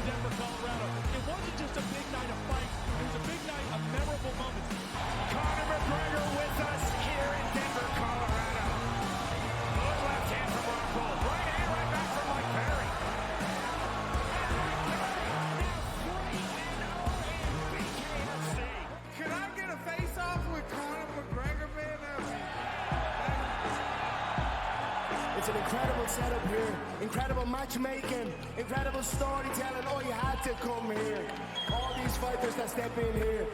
Denver, Colorado. It wasn't just a big night of fights. It was a big night of memorable moments. Conor McGregor with us here in Denver, Colorado. Good left hand from Rockhold. Right hand right back from Mike Perry. Can I get a face-off with Conor McGregor, man? It's an incredible setup here, incredible matchmaking, incredible storytelling. Oh, you had to come here. All these fighters that step in here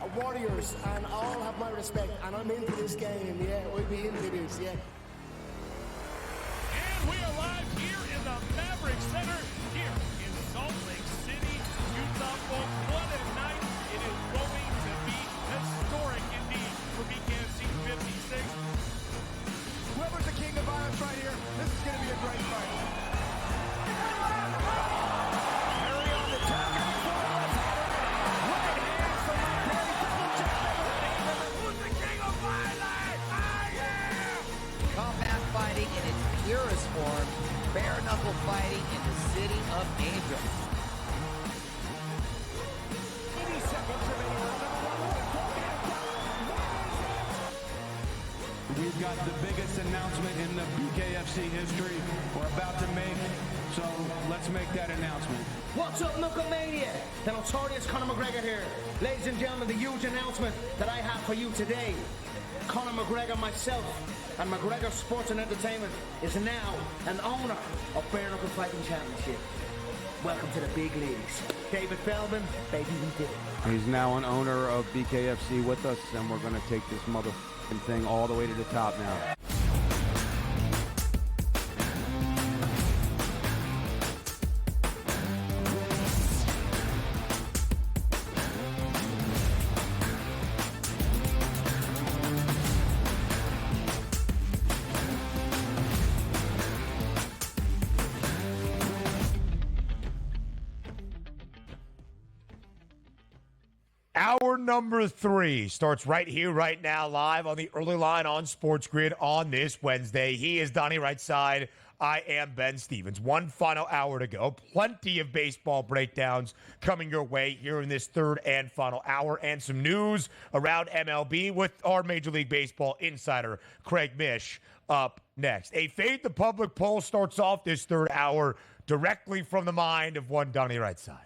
are warriors, and all have my respect. And I'm into this game, yeah. We'll be into this, yeah. And we are live here in the Maverick Center here in Salt Lake City, Utah. Folks, what a night. It is going to be historic indeed for BKFC 56. Whoever's the king of violence right here, this is going to be a great fight. Perry on the top. Right hand from Mike Perry. Double jab. Who's the king of violence? I am! Combat fighting in its purest form, bare knuckle fighting in the city of angels. 80 seconds remaining. We've got the biggest announcement in the BKFC history we're about to make, so let's make that announcement. What's up, Knucklemania? The notorious Conor McGregor here. Ladies and gentlemen, the huge announcement that I have for you today. Conor McGregor, myself, and McGregor Sports and Entertainment is now an owner of Bare Knuckle Fighting Championship. Welcome to the big leagues. David Feldman, baby, we did it. He's now an owner of BKFC with us, and we're going to take this motherfucking thing all the way to the top now. Hour number 3 starts right here, right now, live on the early line on SportsGrid on this Wednesday. He is Donnie right side. I am Ben Stevens. One final hour to go. Plenty of baseball breakdowns coming your way here in this third and final hour, and some news around MLB with our Major League Baseball insider, Craig Mish, up next. A Fade the Public poll starts off this third hour directly from the mind of one Donnie right side.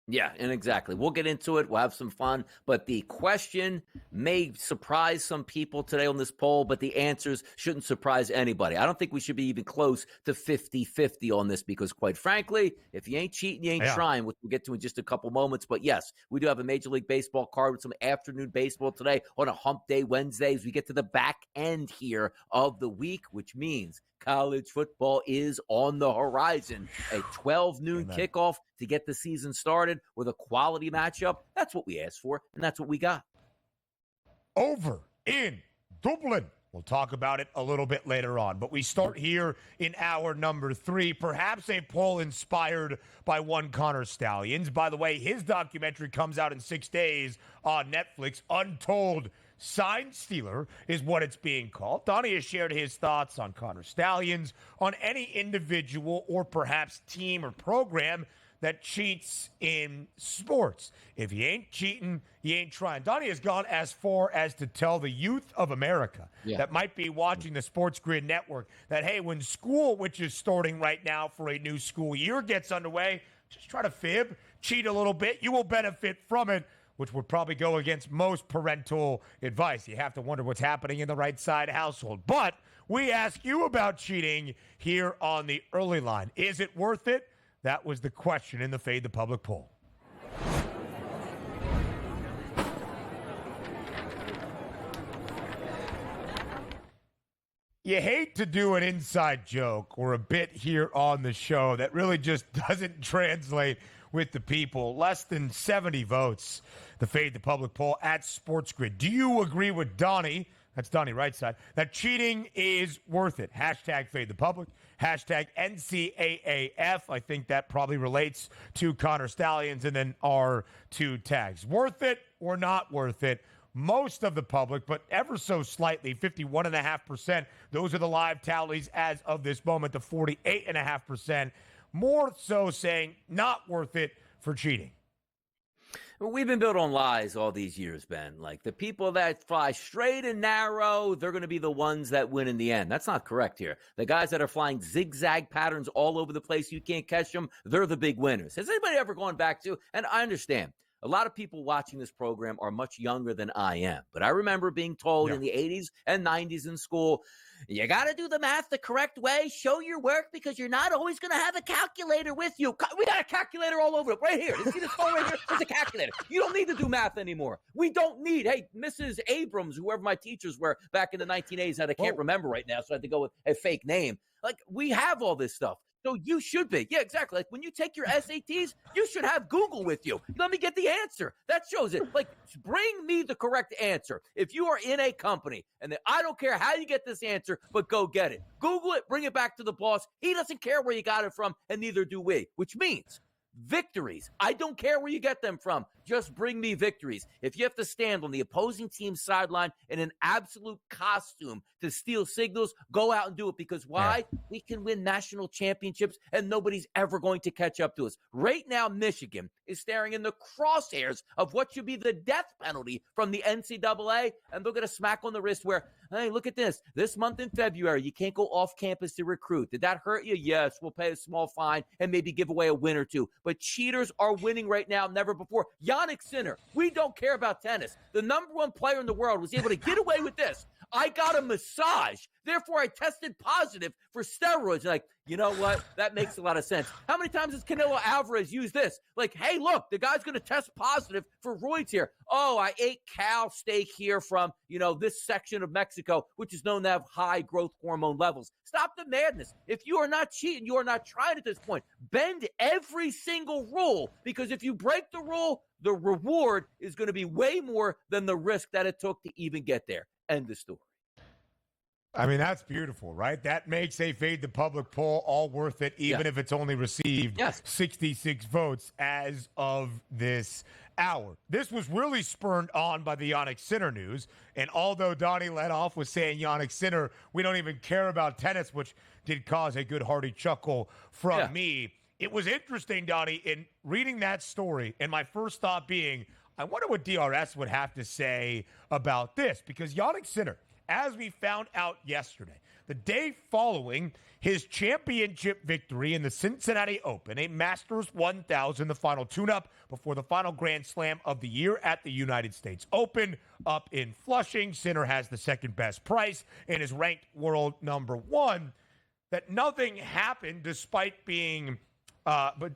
Yeah, and exactly. We'll get into it. We'll have some fun. But the question may surprise some people today on this poll, but the answers shouldn't surprise anybody. I don't think we should be even close to 50-50 on this because, quite frankly, if you ain't cheating, you ain't trying, which we'll get to in just a couple moments. But, yes, we do have a Major League Baseball card with some afternoon baseball today on a hump day Wednesday as we get to the back end here of the week, which means college football is on the horizon. A 12 noon kickoff to get the season started with a quality matchup. That's what we asked for, and that's what we got. Over in Dublin. We'll talk about it a little bit later on. But we start here in hour number 3. Perhaps a poll inspired by one Connor Stallions. By the way, his documentary comes out in 6 days on Netflix. Untold Sign Stealer is what it's being called. Donnie has shared his thoughts on Connor Stallions, on any individual or perhaps team or program that cheats in sports. If you ain't cheating, you ain't trying. Donnie has gone as far as to tell the youth of America that might be watching the SportsGrid network that, hey, when school, which is starting right now for a new school year, gets underway, just try to fib, cheat a little bit. You will benefit from it, which would probably go against most parental advice. You have to wonder what's happening in the right side household. But we ask you about cheating here on the early line. Is it worth it? That was the question in the Fade the Public poll. You hate to do an inside joke or a bit here on the show that really just doesn't translate with the people. Less than 70 votes, the Fade the Public poll at SportsGrid. Do you agree with Donnie, that's Donnie right side, that cheating is worth it? Hashtag Fade the Public, hashtag NCAAF. I think that probably relates to Connor Stallions, and then our 2 tags. Worth it or not worth it? Most of the public, but ever so slightly, 51.5%. Those are the live tallies as of this moment, to 48.5%. more so saying not worth it for cheating. We've been built on lies all these years, Ben. Like the people that fly straight and narrow, they're going to be the ones that win in the end. That's not correct here. The guys that are flying zigzag patterns all over the place, you can't catch them, they're the big winners. Has anybody ever gone back to, and I understand, a lot of people watching this program are much younger than I am. But I remember being told in the 80s and 90s in school, you got to do the math the correct way, show your work, because you're not always going to have a calculator with you. We got a calculator all over it right here. You see this phone right here? There's a calculator. You don't need to do math anymore. We don't need, hey, Mrs. Abrams, whoever my teachers were back in the 1980s that I can't remember right now, so I had to go with a fake name. Like, we have all this stuff. So you should be. Yeah, exactly. Like when you take your SATs, you should have Google with you. Let me get the answer. That shows it. Like, bring me the correct answer. If you are in a company and I don't care how you get this answer, but go get it. Google it, bring it back to the boss. He doesn't care where you got it from, and neither do we, which means victories. I don't care where you get them from. Just bring me victories. If you have to stand on the opposing team's sideline in an absolute costume to steal signals, go out and do it. Because why? We can win national championships and nobody's ever going to catch up to us. Right now, Michigan is staring in the crosshairs of what should be the death penalty from the NCAA, and they'll get a smack on the wrist where, hey, look at this. This month in February, you can't go off campus to recruit. Did that hurt you? Yes, we'll pay a small fine and maybe give away a win or two. But cheaters are winning right now, never before. Yannick Sinner, we don't care about tennis. The number one player in the world was able to get away with this. I got a massage. Therefore, I tested positive for steroids. Like, you know what? That makes a lot of sense. How many times has Canelo Alvarez used this? Like, hey, look, the guy's going to test positive for roids here. Oh, I ate cow steak here from, this section of Mexico, which is known to have high growth hormone levels. Stop the madness. If you are not cheating, you are not trying at this point. Bend every single rule, because if you break the rule, the reward is going to be way more than the risk that it took to even get there. End of story. I mean, that's beautiful, right? That makes a Fade the Public poll all worth it, even if it's only received 66 votes as of this hour. This was really spurred on by the Yannick Sinner news. And although Donnie led off with saying Yannick Sinner, we don't even care about tennis, which did cause a good hearty chuckle from me. It was interesting, Donnie, in reading that story, and my first thought being, I wonder what DRS would have to say about this, because Yannick Sinner, as we found out yesterday, the day following his championship victory in the Cincinnati Open, a Masters 1000, the final tune-up before the final Grand Slam of the year at the United States Open up in Flushing. Sinner has the second best price and is ranked world number one. That nothing happened despite being,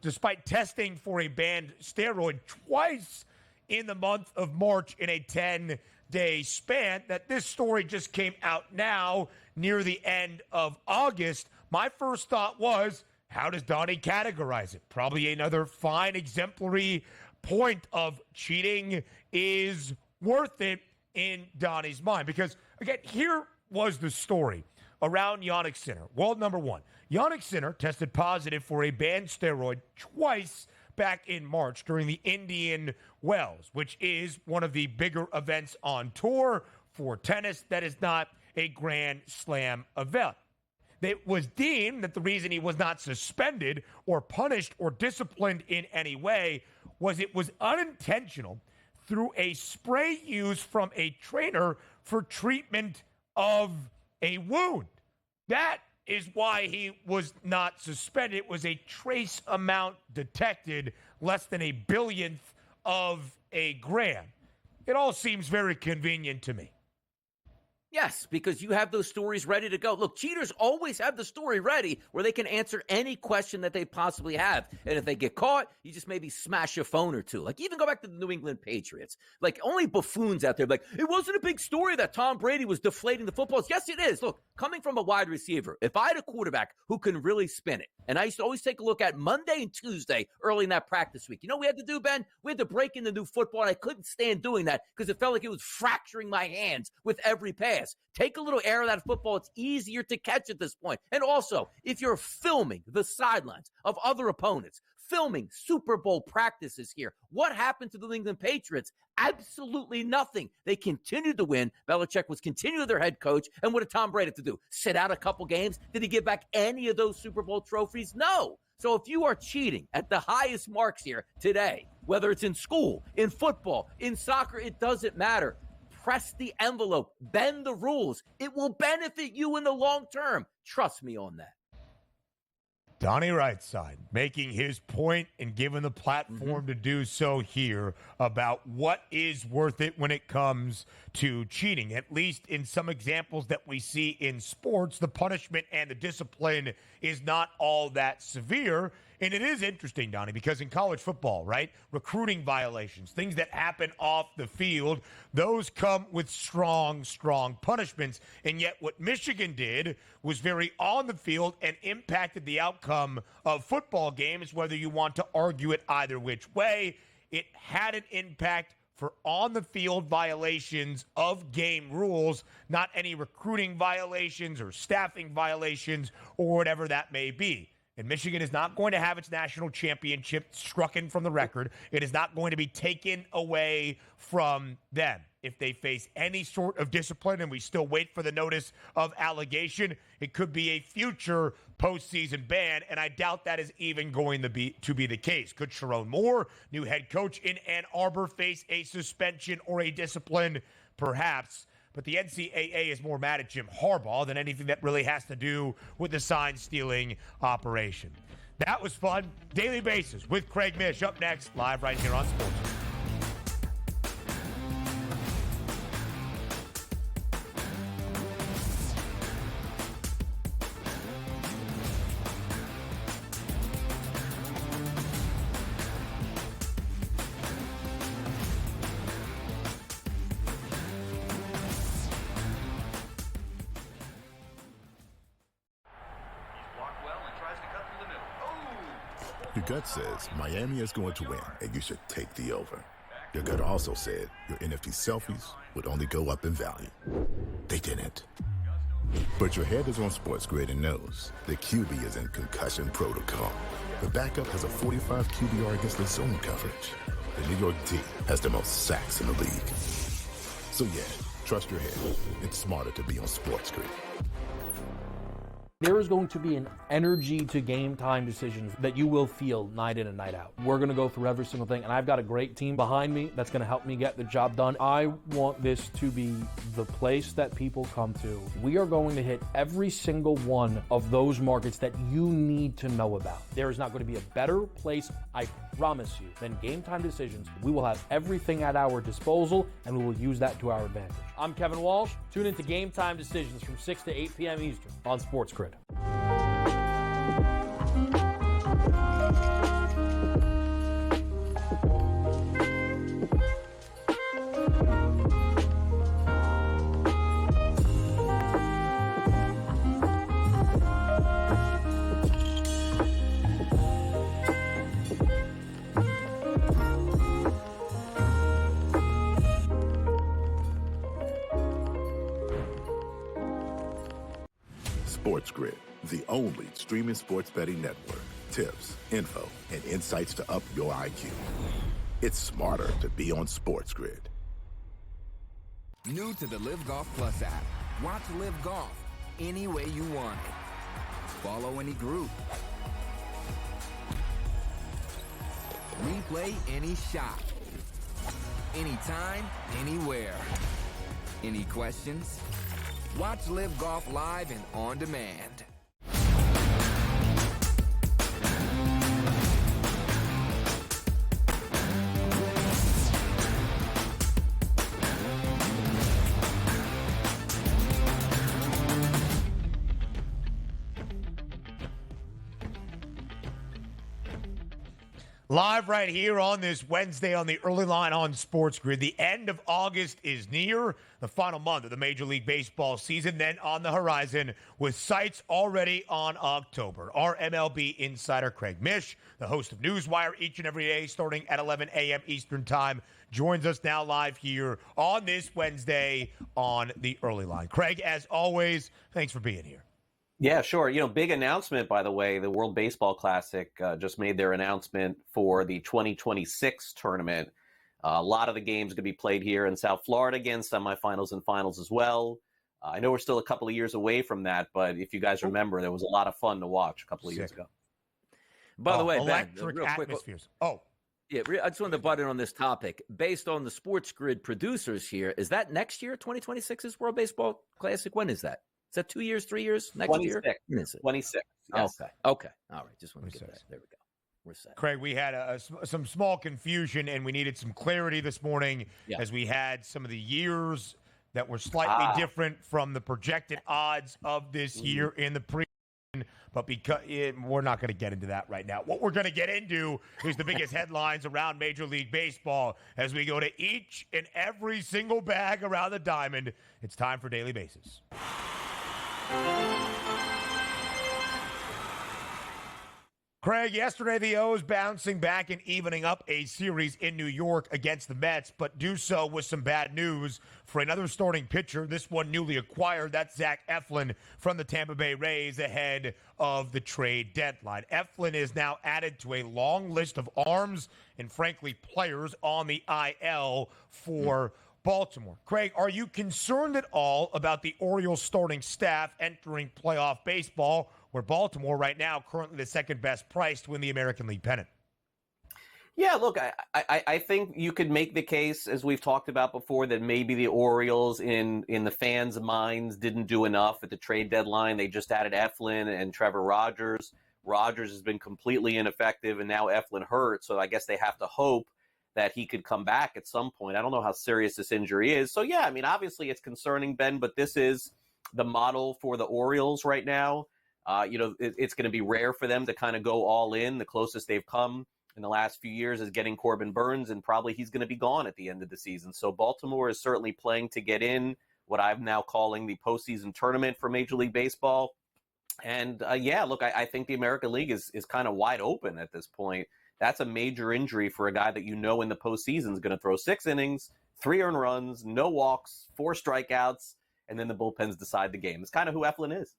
despite testing for a banned steroid twice in the month of March in a 10-day span, that this story just came out now near the end of August. My first thought was, how does Donnie categorize it? Probably another fine, exemplary point of cheating is worth it in Donnie's mind. Because, again, here was the story around Yannick Sinner. World number one. Yannick Sinner tested positive for a banned steroid twice back in March during the Indian Wells, which is one of the bigger events on tour for tennis that is not a Grand Slam event. It was deemed that the reason he was not suspended or punished or disciplined in any way was it was unintentional through a spray used from a trainer for treatment of a wound. That is why he was not suspended. It was a trace amount detected, less than a billionth of a gram. It all seems very convenient to me. Yes, because you have those stories ready to go. Look, cheaters always have the story ready where they can answer any question that they possibly have. And if they get caught, you just maybe smash a phone or two. Like, even go back to the New England Patriots. Like, only buffoons out there. Like, it wasn't a big story that Tom Brady was deflating the footballs. Yes, it is. Look, coming from a wide receiver, if I had a quarterback who can really spin it, and I used to always take a look at Monday and Tuesday early in that practice week. You know what we had to do, Ben? We had to break in the new football, and I couldn't stand doing that because it felt like it was fracturing my hands with every pass. Take a little air of that football. It's easier to catch at this point. And also, if you're filming the sidelines of other opponents, filming Super Bowl practices here, what happened to the New England Patriots? Absolutely nothing. They continued to win. Belichick was continuing their head coach. And what did Tom Brady have to do? Sit out a couple games? Did he give back any of those Super Bowl trophies? No. So if you are cheating at the highest marks here today, whether it's in school, in football, in soccer, it doesn't matter. Press the envelope, bend the rules. It will benefit you in the long term. Trust me on that. Donnie Rightside making his point and given the platform to do so here about what is worth it when it comes to cheating. At least in some examples that we see in sports, the punishment and the discipline is not all that severe. And it is interesting, Donnie, because in college football, right, recruiting violations, things that happen off the field, those come with strong, strong punishments. And yet what Michigan did was very on the field and impacted the outcome of football games, whether you want to argue it either which way. It had an impact for on-the-field violations of game rules, not any recruiting violations or staffing violations or whatever that may be. And Michigan is not going to have its national championship strucken from the record. It is not going to be taken away from them. If they face any sort of discipline, and we still wait for the notice of allegation, it could be a future postseason ban, and I doubt that is even going to be the case. Could Sharon Moore, new head coach in Ann Arbor, face a suspension or a discipline? Perhaps. But the NCAA is more mad at Jim Harbaugh than anything that really has to do with the sign-stealing operation. That was fun. Daily Basis with Craig Mish up next, live right here on Sports. Your gut says Miami is going to win, and you should take the over. Your gut also said your NFT selfies would only go up in value. They didn't. But your head is on SportsGrid and knows the QB is in concussion protocol. The backup has a 45 QBR against the zone coverage. The New York D has the most sacks in the league. So yeah, trust your head. It's smarter to be on SportsGrid. There is going to be an energy to game time decisions that you will feel night in and night out. We're going to go through every single thing, and I've got a great team behind me that's going to help me get the job done. I want this to be the place that people come to. We are going to hit every single one of those markets that you need to know about. There is not going to be a better place, I promise you, than Game Time Decisions. We will have everything at our disposal, and we will use that to our advantage. I'm Kevin Walsh. Tune into Game Time Decisions from 6 to 8 p.m. Eastern on SportsGrid. SportsGrid, the only streaming sports betting network. Tips, info, and insights to up your IQ. It's smarter to be on SportsGrid. New to the Live Golf Plus app. Watch Live Golf any way you want it. Follow any group. Replay any shot. Anytime, anywhere. Any questions? Watch Live Golf live and on demand. Live right here on this Wednesday on the early line on SportsGrid. The end of August is near, the final month of the Major League Baseball season, then on the horizon with sights already on October. Our MLB insider, Craig Mish, the host of Newswire each and every day starting at 11 a.m. Eastern Time, joins us now live here on this Wednesday on the early line. Craig, as always, thanks for being here. Yeah, sure. You know, big announcement, by the way. The World Baseball Classic just made their announcement for the 2026 tournament. A lot of the games going to be played here in South Florida again, semifinals and finals as well. I know we're still a couple of years away from that, but if you guys remember, there was a lot of fun to watch a couple of years ago. By the way, Ben, electric real quick, atmospheres. Oh, yeah, I just wanted to butt in on this topic. Based on the SportsGrid producers here, is that next year, 2026's World Baseball Classic? When is that? Is that 2 years, 3 years, next 26. year? When is it? 26. Yes. Okay. All right. Just want to get that. There we go. We're set. Craig, we had some small confusion, and we needed some clarity this morning as we had some of the years that were slightly different from the projected odds of this year in the pre. But we're not going to get into that right now. What we're going to get into is the biggest headlines around Major League Baseball as we go to each and every single bag around the diamond. It's time for Daily Bases. Craig, yesterday the O's bouncing back and evening up a series in New York against the Mets, but do so with some bad news for another starting pitcher, this one newly acquired. That's Zach Eflin from the Tampa Bay Rays ahead of the trade deadline. Eflin is now added to a long list of arms and, frankly, players on the IL for Baltimore. Craig, are you concerned at all about the Orioles starting staff entering playoff baseball, where Baltimore right now currently the second best price to win the American League pennant? Yeah, look, I think you could make the case, as we've talked about before, that maybe the Orioles in the fans' minds didn't do enough at the trade deadline. They just added Eflin and Trevor Rogers. Rogers has been completely ineffective, and now Eflin hurt, so I guess they have to hope that he could come back at some point. I don't know how serious this injury is. So, yeah, I mean, obviously it's concerning, Ben, but this is the model for the Orioles right now. It's going to be rare for them to kind of go all in. The closest they've come in the last few years is getting Corbin Burns, and probably he's going to be gone at the end of the season. So Baltimore is certainly playing to get in what I'm now calling the postseason tournament for Major League Baseball. And, I think the American League is kind of wide open at this point. That's a major injury for a guy that in the postseason is going to throw 6 innings, 3 earned runs, no walks, 4 strikeouts, and then the bullpens decide the game. It's kind of who Eflin is.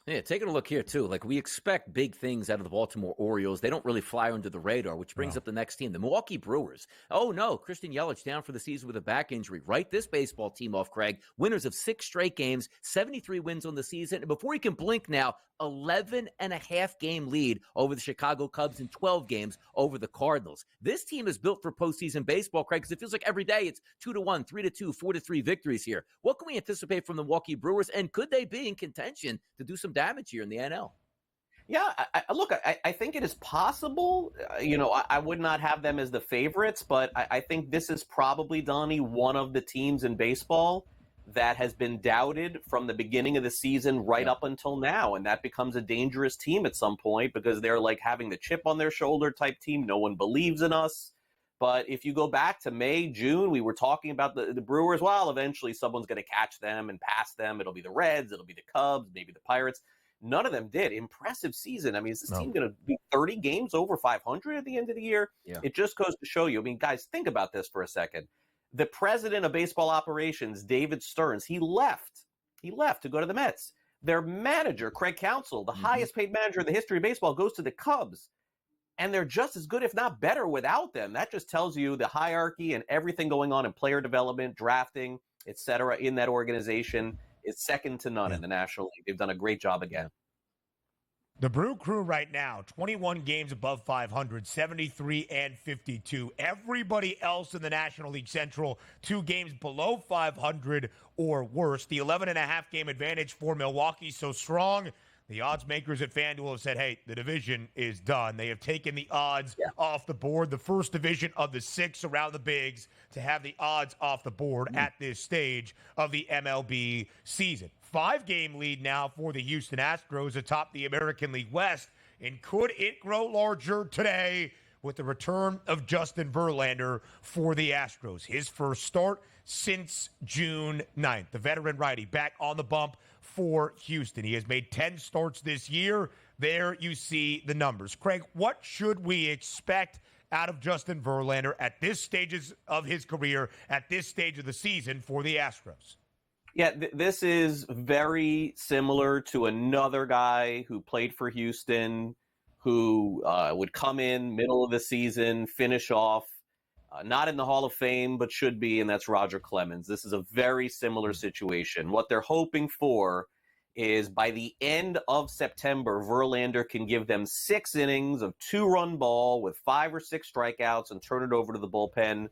Yeah, taking a look here, too. Like, we expect big things out of the Baltimore Orioles. They don't really fly under the radar, which brings up the next team, the Milwaukee Brewers. Oh, no, Christian Yelich down for the season with a back injury. Write this baseball team off, Craig. Winners of 6 straight games, 73 wins on the season. And before you can blink now, 11.5-game lead over the Chicago Cubs and 12 games over the Cardinals. This team is built for postseason baseball, Craig, because it feels like every day it's 2-1, 3-2, 4-3 victories here. What can we anticipate from the Milwaukee Brewers, and could they be in contention to do some damage here in the NL? Yeah, I think it is possible. I would not have them as the favorites, but I think this is probably, Donnie, one of the teams in baseball that has been doubted from the beginning of the season right up until now. And that becomes a dangerous team at some point because they're like having the chip on their shoulder type team. No one believes in us. But if you go back to May, June, we were talking about the Brewers. Well, eventually someone's going to catch them and pass them. It'll be the Reds. It'll be the Cubs, maybe the Pirates. None of them did. Impressive season. I mean, is this team going to be 30 games over 500 at the end of the year? Yeah. It just goes to show you. I mean, guys, think about this for a second. The president of baseball operations, David Stearns, he left to go to the Mets. Their manager, Craig Counsell, the highest paid manager in the history of baseball, goes to the Cubs. And they're just as good, if not better, without them. That just tells you the hierarchy and everything going on in player development, drafting, et cetera, in that organization is second to none in the National League. They've done a great job again. The Brew Crew right now, 21 games above 500, 73 and 52. Everybody else in the National League Central, 2 games below 500 or worse. The 11.5 game advantage for Milwaukee so strong. The odds makers at FanDuel have said, hey, the division is done. They have taken the odds off the board. The first division of the 6 around the bigs to have the odds off the board at this stage of the MLB season. 5-game lead now for the Houston Astros atop the American League West. And could it grow larger today with the return of Justin Verlander for the Astros? His first start since June 9th. The veteran righty back on the bump for Houston. He has made 10 starts this year. There you see the numbers. Craig, what should we expect out of Justin Verlander at this stage of his career, at this stage of the season for the Astros? Yeah, this is very similar to another guy who played for Houston, who would come in middle of the season, finish off, not in the Hall of Fame, but should be, and that's Roger Clemens. This is a very similar situation. What they're hoping for is by the end of September, Verlander can give them 6 innings of 2-run ball with 5 or 6 strikeouts and turn it over to the bullpen.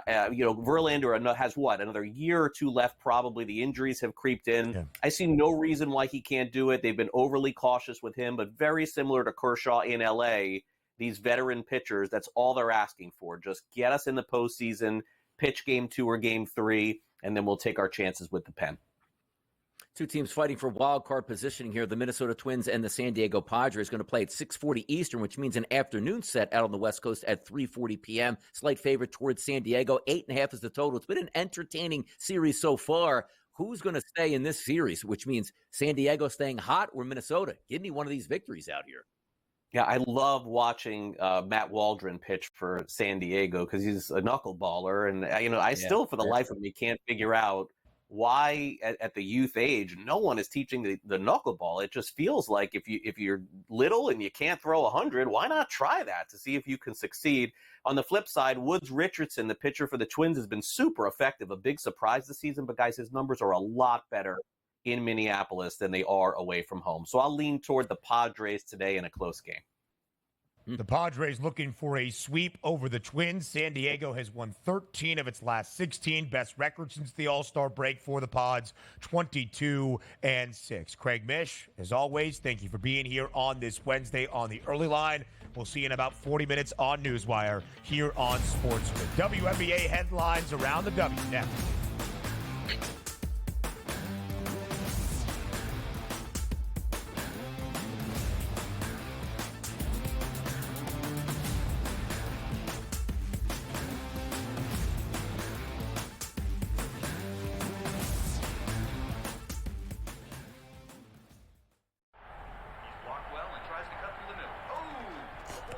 Verlander has another year or 2 left. Probably the injuries have creeped in. Yeah. I see no reason why he can't do it. They've been overly cautious with him, but very similar to Kershaw in LA, these veteran pitchers, that's all they're asking for. Just get us in the postseason, pitch game 2 or game 3, and then we'll take our chances with the pen. Two teams fighting for wild card positioning here. The Minnesota Twins and the San Diego Padres going to play at 6:40 Eastern, which means an afternoon set out on the West Coast at 3:40 p.m. Slight favorite towards San Diego. 8.5 is the total. It's been an entertaining series so far. Who's going to stay in this series, which means San Diego staying hot or Minnesota? Give me one of these victories out here. Yeah, I love watching Matt Waldron pitch for San Diego because he's a knuckleballer. And, I still, for the life of me, can't figure out why at the youth age no one is teaching the knuckleball. It just feels like if you're little and you can't throw 100, why not try that to see if you can succeed? On the flip side, Woods Richardson, the pitcher for the Twins, has been super effective, a big surprise this season. But guys, his numbers are a lot better in Minneapolis than they are away from home. So I'll lean toward the Padres today in a close game. The Padres looking for a sweep over the Twins. San Diego has won 13 of its last 16. Best record since the All-Star break for the Pods, 22-6. Craig Mish, as always, thank you for being here on this Wednesday on the early line. We'll see you in about 40 minutes on Newswire here on SportsGrid. WNBA headlines around the W next.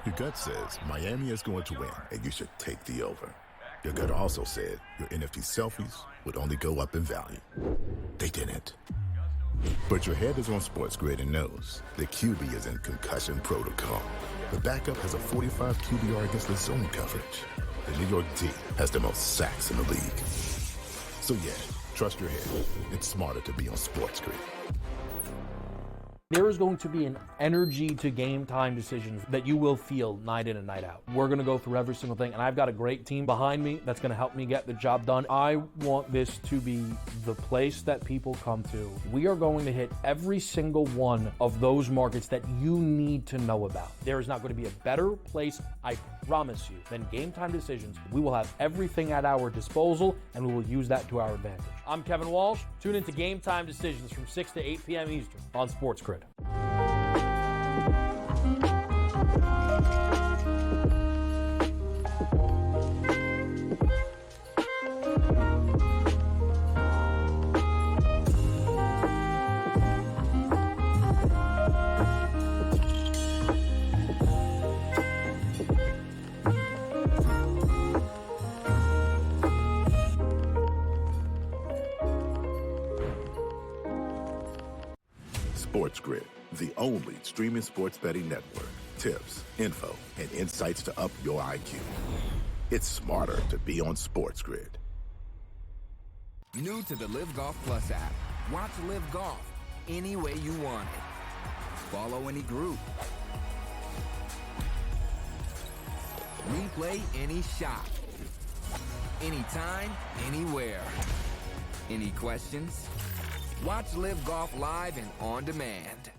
Your gut says Miami is going to win, and you should take the over. Your gut also said your NFT selfies would only go up in value. They didn't. But your head is on SportsGrid and knows the QB is in concussion protocol. The backup has a 45 QBR against the zone coverage. The New York D has the most sacks in the league. So yeah, trust your head. It's smarter to be on SportsGrid. There is going to be an energy to game time decisions that you will feel night in and night out. We're going to go through every single thing, and I've got a great team behind me that's going to help me get the job done. I want this to be the place that people come to. We are going to hit every single one of those markets that you need to know about. There is not going to be a better place, I promise you, than Game Time Decisions. We will have everything at our disposal, and we will use that to our advantage. I'm Kevin Walsh. Tune into Game Time Decisions from 6 to 8 p.m. Eastern on SportsGrid. SportsGrid, the only streaming sports betting network. Tips, info, and insights to up your IQ. It's smarter to be on SportsGrid. New to the Live Golf Plus app. Watch Live Golf any way you want it. Follow any group. Replay any shot. Anytime, anywhere. Any questions? Watch Live Golf live and on demand.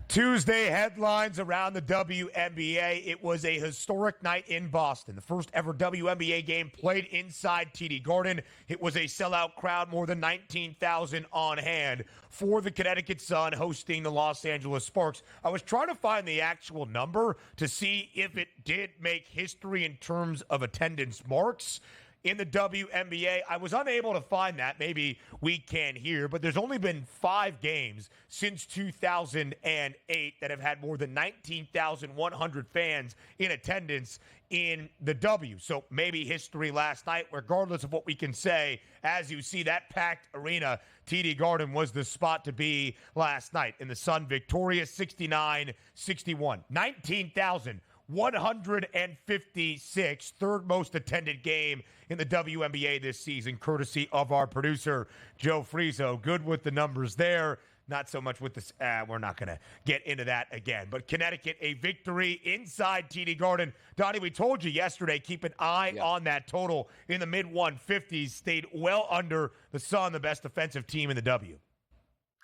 Tuesday headlines around the WNBA. It was a historic night in Boston. The first ever WNBA game played inside TD Garden. It was a sellout crowd, more than 19,000 on hand for the Connecticut Sun hosting the Los Angeles Sparks. I was trying to find the actual number to see if it did make history in terms of attendance marks. in the WNBA. I was unable to find that. Maybe we can here, but there's only been 5 games since 2008 that have had more than 19,100 fans in attendance in the W. So maybe history last night, regardless of what we can say. As you see that packed arena, TD Garden was the spot to be last night. And the Sun victorious 69-61. 19,156, third most attended game in the WNBA this season, courtesy of our producer, Joe Frizo. Good with the numbers there. Not so much with this. We're not going to get into that again. But Connecticut, a victory inside TD Garden. Donnie, we told you yesterday, keep an eye on that total in the mid-150s. Stayed well under the Sun, the best defensive team in the W.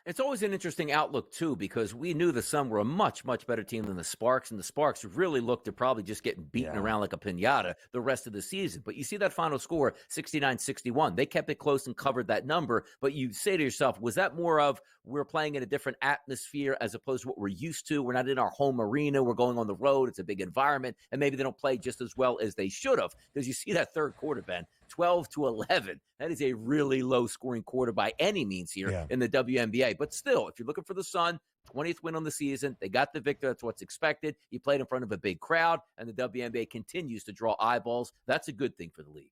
It's always an interesting outlook, too, because we knew the Sun were a much, much better team than the Sparks, and the Sparks really looked to probably just getting beaten around like a piñata the rest of the season. But you see that final score, 69-61. They kept it close and covered that number, but you say to yourself, was that more of we're playing in a different atmosphere as opposed to what we're used to? We're not in our home arena. We're going on the road. It's a big environment, and maybe they don't play just as well as they should have, because you see that third quarter, Ben, 12-11. That is a really low-scoring quarter by any means here in the WNBA. But still, if you're looking for the Sun, 20th win on the season, they got the victory. That's what's expected. You played in front of a big crowd, and the WNBA continues to draw eyeballs. That's a good thing for the league.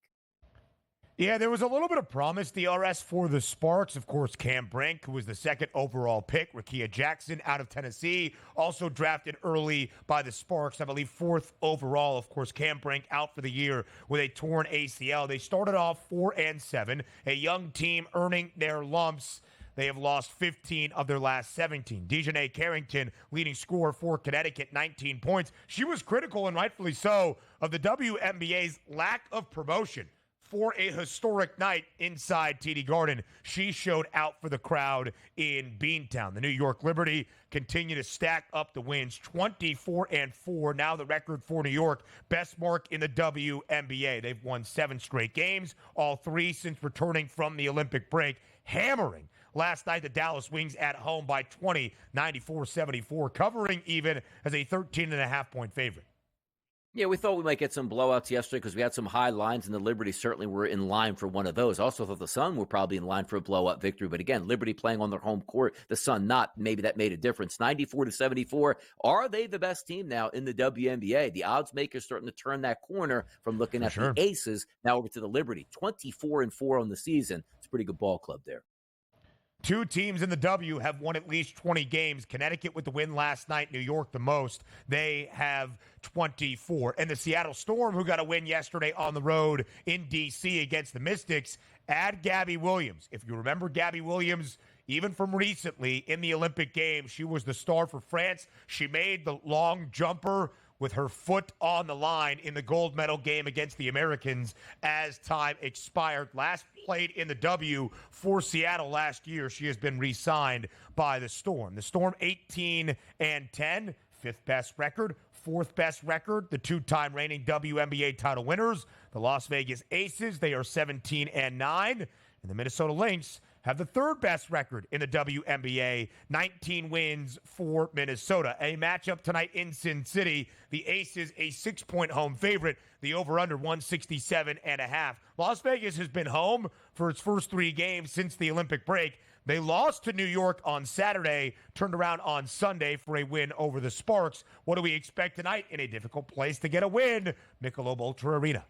Yeah, there was a little bit of promise, DRS, for the Sparks. Of course, Cam Brink, who was the second overall pick. Rakia Jackson out of Tennessee, also drafted early by the Sparks. I believe 4th overall. Of course, Cam Brink out for the year with a torn ACL. They started off 4-7, a young team earning their lumps. They have lost 15 of their last 17. Dejanay Carrington, leading scorer for Connecticut, 19 points. She was critical, and rightfully so, of the WNBA's lack of promotion. For a historic night inside TD Garden, she showed out for the crowd in Beantown. The New York Liberty continue to stack up the wins, 24-4. Now the record for New York, best mark in the WNBA. They've won 7 straight games, all 3 since returning from the Olympic break, hammering last night the Dallas Wings at home by 20, 94-74, covering even as a 13.5-point favorite. Yeah, we thought we might get some blowouts yesterday because we had some high lines, and the Liberty certainly were in line for one of those. I also thought the Sun were probably in line for a blowout victory. But again, Liberty playing on their home court, the Sun not. Maybe that made a difference. 94-74. Are they the best team now in the WNBA? The odds makers starting to turn that corner from looking at the Aces now over to the Liberty. 24-4 on the season. It's a pretty good ball club there. 2 teams in the W have won at least 20 games. Connecticut with the win last night. New York the most. They have 24. And the Seattle Storm, who got a win yesterday on the road in D.C. against the Mystics, add Gabby Williams. If you remember Gabby Williams, even from recently in the Olympic Games, she was the star for France. She made the long jumper with her foot on the line in the gold medal game against the Americans as time expired. Last played in the W for Seattle last year. She has been re-signed by the Storm. The Storm 18-10, 5th best record, 4th best record, the 2-time reigning WNBA title winners. The Las Vegas Aces, they are 17-9. And the Minnesota Lynx have the 3rd best record in the WNBA, 19 wins for Minnesota. A matchup tonight in Sin City. The Aces, a 6-point home favorite. The over-under, 167.5. Las Vegas has been home for its first 3 games since the Olympic break. They lost to New York on Saturday, turned around on Sunday for a win over the Sparks. What do we expect tonight in a difficult place to get a win? Michelob Ultra Arena.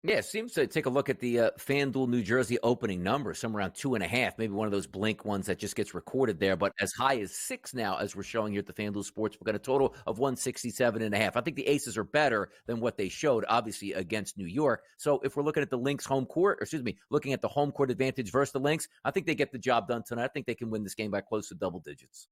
Yeah, it seems to take a look at the FanDuel New Jersey opening number, somewhere around 2.5, maybe one of those blink ones that just gets recorded there, but as high as 6 now, as we're showing here at the FanDuel Sportsbook, got a total of 167.5. I think the Aces are better than what they showed, obviously, against New York. So if we're looking at the Lynx home court, looking at the home court advantage versus the Lynx, I think they get the job done tonight. I think they can win this game by close to double digits.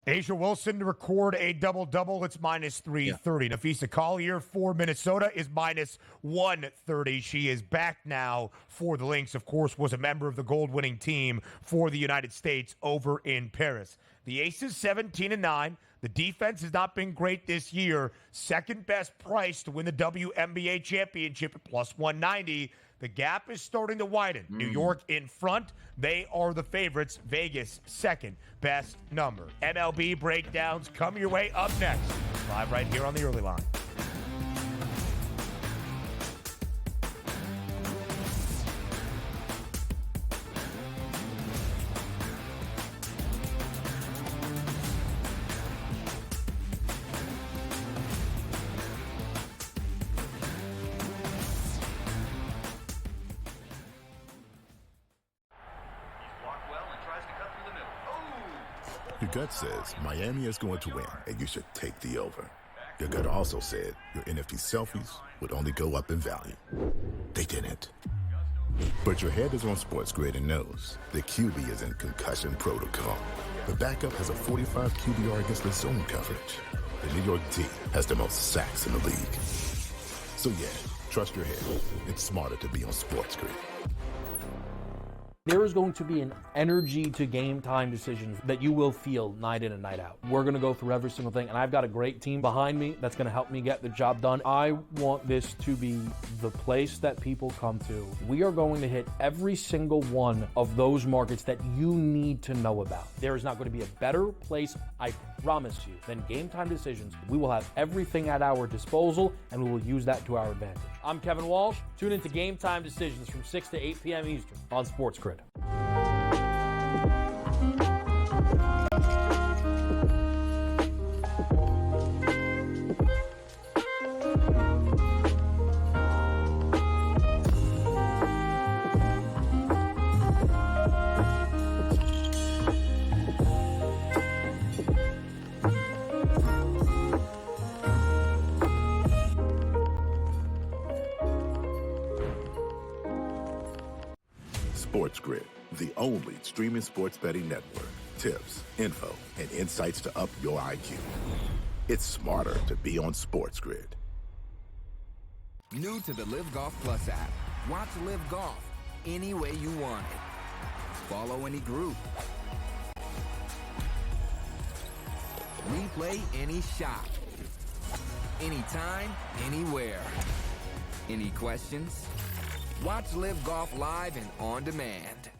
Asia Wilson to record a double-double. It's minus 330. Nafisa Collier for Minnesota is minus 130. She is back now for the Lynx. Of course, was a member of the gold-winning team for the United States over in Paris. The Aces 17-9. The defense has not been great this year. Second best price to win the WNBA championship at plus 190. The gap is starting to widen. New York in front. They are the favorites. Vegas, second best number. MLB breakdowns come your way up next. Live right here on the Early Line. Your gut says Miami is going to win, and you should take the over. Your gut also said your NFT selfies would only go up in value. They didn't. But your head is on SportsGrid and knows the QB is in concussion protocol. The backup has a 45 QBR against the zone coverage. The New York D has the most sacks in the league. So yeah, trust your head. It's smarter to be on SportsGrid. There is going to be an energy to game time decisions that you will feel night in and night out. We're going to go through every single thing, and I've got a great team behind me that's going to help me get the job done. I want this to be the place that people come to. We are going to hit every single one of those markets that you need to know about. There is not going to be a better place, I promise you, than Game Time Decisions. We will have everything at our disposal, and we will use that to our advantage. I'm Kevin Walsh. Tune into Game Time Decisions from 6 to 8 p.m. Eastern on SportsGrid. SportsGrid, the only streaming sports betting network. Tips, info, and insights to up your IQ. It's smarter to be on SportsGrid. New to the Live Golf Plus app. Watch Live Golf any way you want it. Follow any group. Replay any shot. Anytime, anywhere. Any questions? Watch Live Golf live and on demand.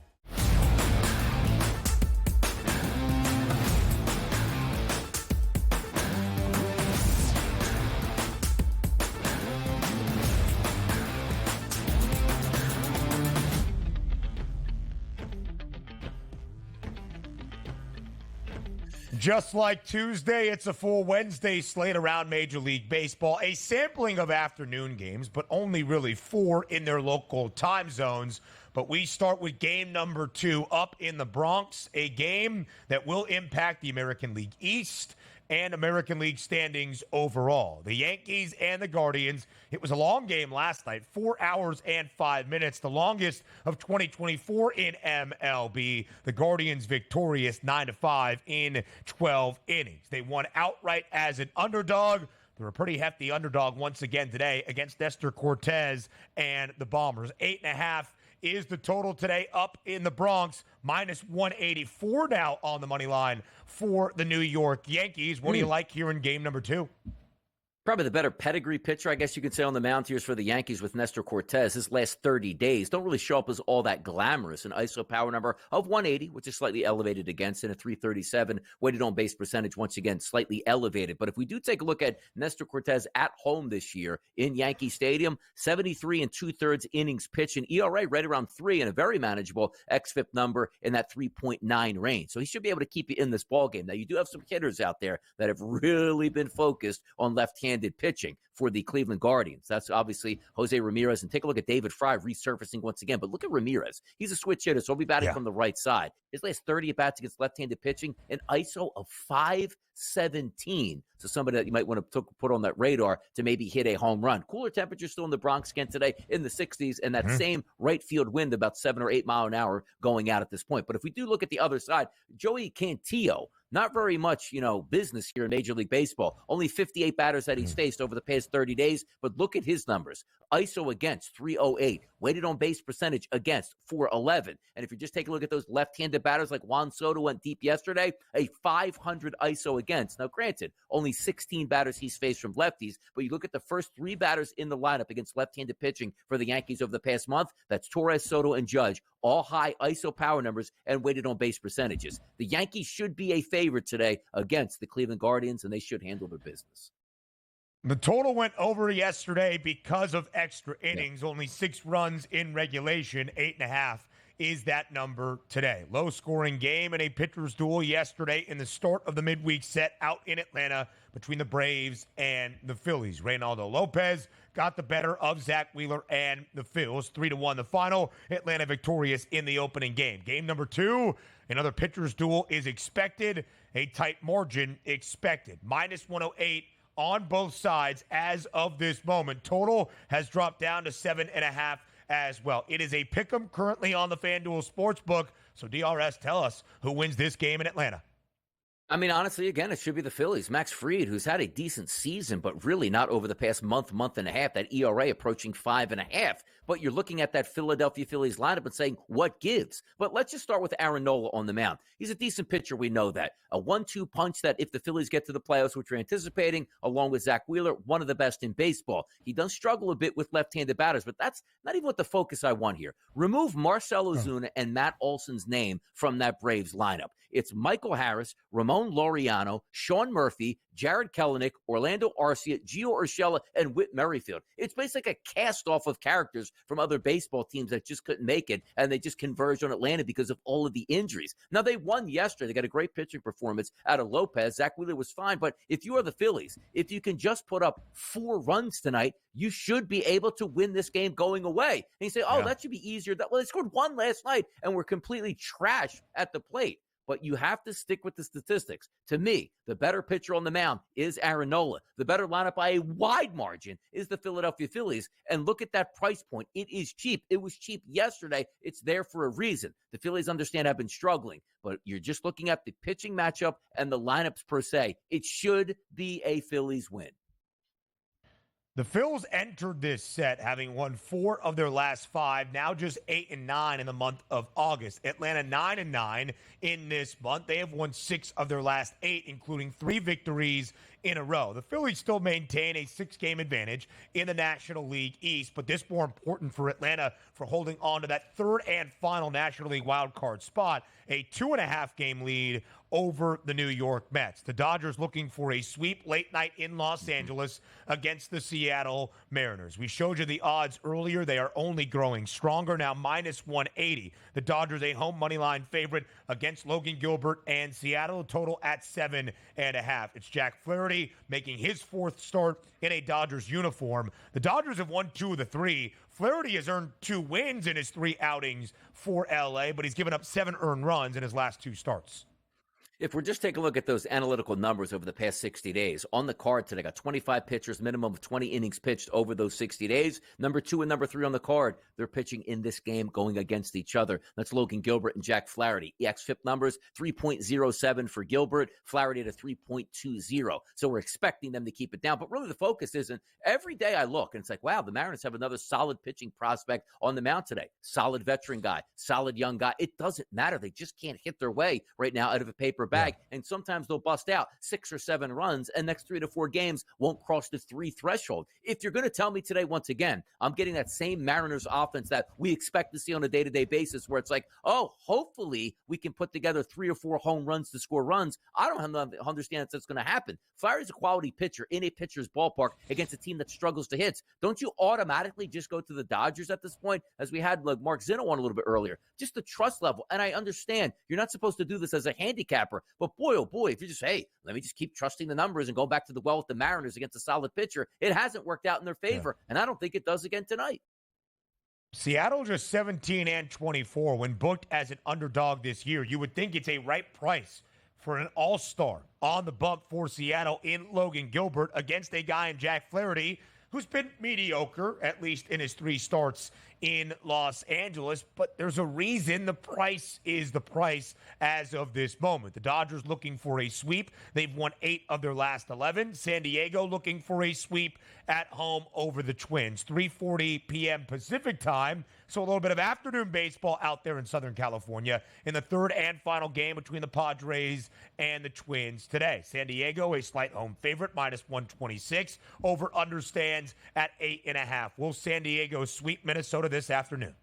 Just like Tuesday, it's a full Wednesday slate around Major League Baseball. A sampling of afternoon games, but only really 4 in their local time zones. But we start with game number 2 up in the Bronx, a game that will impact the American League East and American League standings overall. The Yankees and the Guardians. It was a long game last night, 4 hours and 5 minutes, the longest of 2024 in MLB. The Guardians victorious 9-5 in 12 innings. They won outright as an underdog. They're a pretty hefty underdog once again today against Nestor Cortez and the Bombers. 8.5 is the total today up in the Bronx. Minus 184 now on the money line for the New York Yankees. What do you like here in game number 2? Probably the better pedigree pitcher, I guess you could say, on the mound here for the Yankees with Nestor Cortez. His last 30 days don't really show up as all that glamorous. An ISO power number of 180, which is slightly elevated against, and a 337 weighted on base percentage, once again, slightly elevated. But if we do take a look at Nestor Cortez at home this year in Yankee Stadium, 73 and 2/3 innings pitched, an ERA right around 3, and a very manageable xFIP number in that 3.9 range. So he should be able to keep you in this ballgame. Now, you do have some hitters out there that have really been focused on left-handed pitching for the Cleveland Guardians. That's obviously Jose Ramirez. And take a look at David Fry resurfacing once again. But look at Ramirez. He's a switch hitter, so he'll be batting from the right side. His last 30 at-bats against left-handed pitching, an ISO of 517. So somebody that you might want to put on that radar to maybe hit a home run. Cooler temperatures still in the Bronx again today in the 60s, and that same right field wind about 7 or 8 mile an hour going out at this point. But if we do look at the other side, Joey Cantillo, not very much, business here in Major League Baseball. Only 58 batters that he's faced over the past 30 days. But look at his numbers. ISO against 308. Weighted on base percentage against 411. And if you just take a look at those left-handed batters like Juan Soto went deep yesterday, a 500 ISO against. Now, granted, only 16 batters he's faced from lefties. But you look at the first 3 batters in the lineup against left-handed pitching for the Yankees over the past month. That's Torres, Soto, and Judge. All high ISO power numbers and weighted on base percentages. The Yankees should be a favorite today against the Cleveland Guardians, and they should handle their business. The total went over yesterday because of extra innings. Only 6 runs in regulation. 8.5 is that number today. Low-scoring game and a pitcher's duel yesterday in the start of the midweek set out in Atlanta between the Braves and the Phillies. Reynaldo Lopez got the better of Zach Wheeler and the Phils. 3-1 the final. Atlanta victorious in the opening game. Game number 2, another pitcher's duel is expected. A tight margin expected. -108 on both sides as of this moment. Total has dropped down to 7.5 as well. It is a pick'em currently on the FanDuel Sportsbook. So DRS, tell us who wins this game in Atlanta. I mean, honestly, again, it should be the Phillies. Max Fried, who's had a decent season, but really not over the past month and a half. That ERA approaching 5.5. But you're looking at that Philadelphia Phillies lineup and saying, what gives? But let's just start with Aaron Nola on the mound. He's a decent pitcher. We know that. A 1-2 punch that if the Phillies get to the playoffs, which we're anticipating, along with Zach Wheeler, one of the best in baseball. He does struggle a bit with left-handed batters, but that's not even what the focus I want here. Remove Marcell Ozuna and Matt Olson's name from that Braves lineup. It's Michael Harris, Ramon Laureano, Sean Murphy, Jared Kelenic, Orlando Arcia, Gio Urshela, and Whit Merrifield. It's basically a cast-off of characters from other baseball teams that just couldn't make it, and they just converged on Atlanta because of all of the injuries. Now, they won yesterday. They got a great pitching performance out of Lopez. Zach Wheeler was fine, but if you are the Phillies, if you can just put up 4 runs tonight, you should be able to win this game going away. And you say, that should be easier. Well, they scored 1 last night, and we're completely trash at the plate. But you have to stick with the statistics. To me, the better pitcher on the mound is Aaron Nola. The better lineup by a wide margin is the Philadelphia Phillies. And look at that price point. It is cheap. It was cheap yesterday. It's there for a reason. The Phillies understand have been struggling, but you're just looking at the pitching matchup and the lineups per se. It should be a Phillies win. The Phils entered this set having won 4 of their last 5, now just 8-9 in the month of August. Atlanta 9-9 in this month. They have won 6 of their last 8, including 3 victories in a row. The Phillies still maintain a 6-game advantage in the National League East, but this more important for Atlanta for holding on to that 3rd and final National League wildcard spot, a 2.5-game lead over the New York Mets. The Dodgers looking for a sweep late night in Los Angeles against the Seattle Mariners. We showed you the odds earlier. They are only growing stronger now, -180. The Dodgers a home money line favorite against Logan Gilbert and Seattle, total at 7.5. It's Jack Flaherty making his 4th start in a Dodgers uniform. The Dodgers have won 2 of the 3. Flaherty has earned 2 wins in his 3 outings for LA, but he's given up 7 earned runs in his last 2 starts. If we're just taking a look at those analytical numbers over the past 60 days, on the card today, got 25 pitchers, minimum of 20 innings pitched over those 60 days. Number 2 and number 3 on the card, they're pitching in this game going against each other. That's Logan Gilbert and Jack Flaherty. xFIP numbers, 3.07 for Gilbert, Flaherty at a 3.20. So we're expecting them to keep it down. But really the focus isn't, every day I look and it's like, wow, the Mariners have another solid pitching prospect on the mound today. Solid veteran guy, solid young guy. It doesn't matter. They just can't hit their way right now out of a paper bag, and sometimes they'll bust out 6 or 7 runs, and next 3 to 4 games won't cross the 3 threshold. If you're going to tell me today, once again, I'm getting that same Mariners offense that we expect to see on a day-to-day basis, where it's like, hopefully we can put together 3 or 4 home runs to score runs. I don't understand that's going to happen. Flaherty's a quality pitcher in a pitcher's ballpark against a team that struggles to hit. Don't you automatically just go to the Dodgers at this point, as we had like Mark Zinno on a little bit earlier? Just the trust level. And I understand you're not supposed to do this as a handicapper, but boy, oh boy, if you just, let me just keep trusting the numbers and go back to the well with the Mariners against a solid pitcher, it hasn't worked out in their favor, and I don't think it does again tonight. Seattle just 17-24 when booked as an underdog this year. You would think it's a right price for an all-star on the bump for Seattle in Logan Gilbert against a guy in Jack Flaherty who's been mediocre, at least in his 3 starts in Los Angeles. But there's a reason the price is the price as of this moment. The Dodgers looking for a sweep. They've won 8 of their last 11. San Diego looking for a sweep at home over the Twins. 3:40 p.m. Pacific time. So a little bit of afternoon baseball out there in Southern California in the 3rd and final game between the Padres and the Twins today. San Diego, a slight home favorite, -126. Over-under stands at 8.5. Will San Diego sweep Minnesota this afternoon?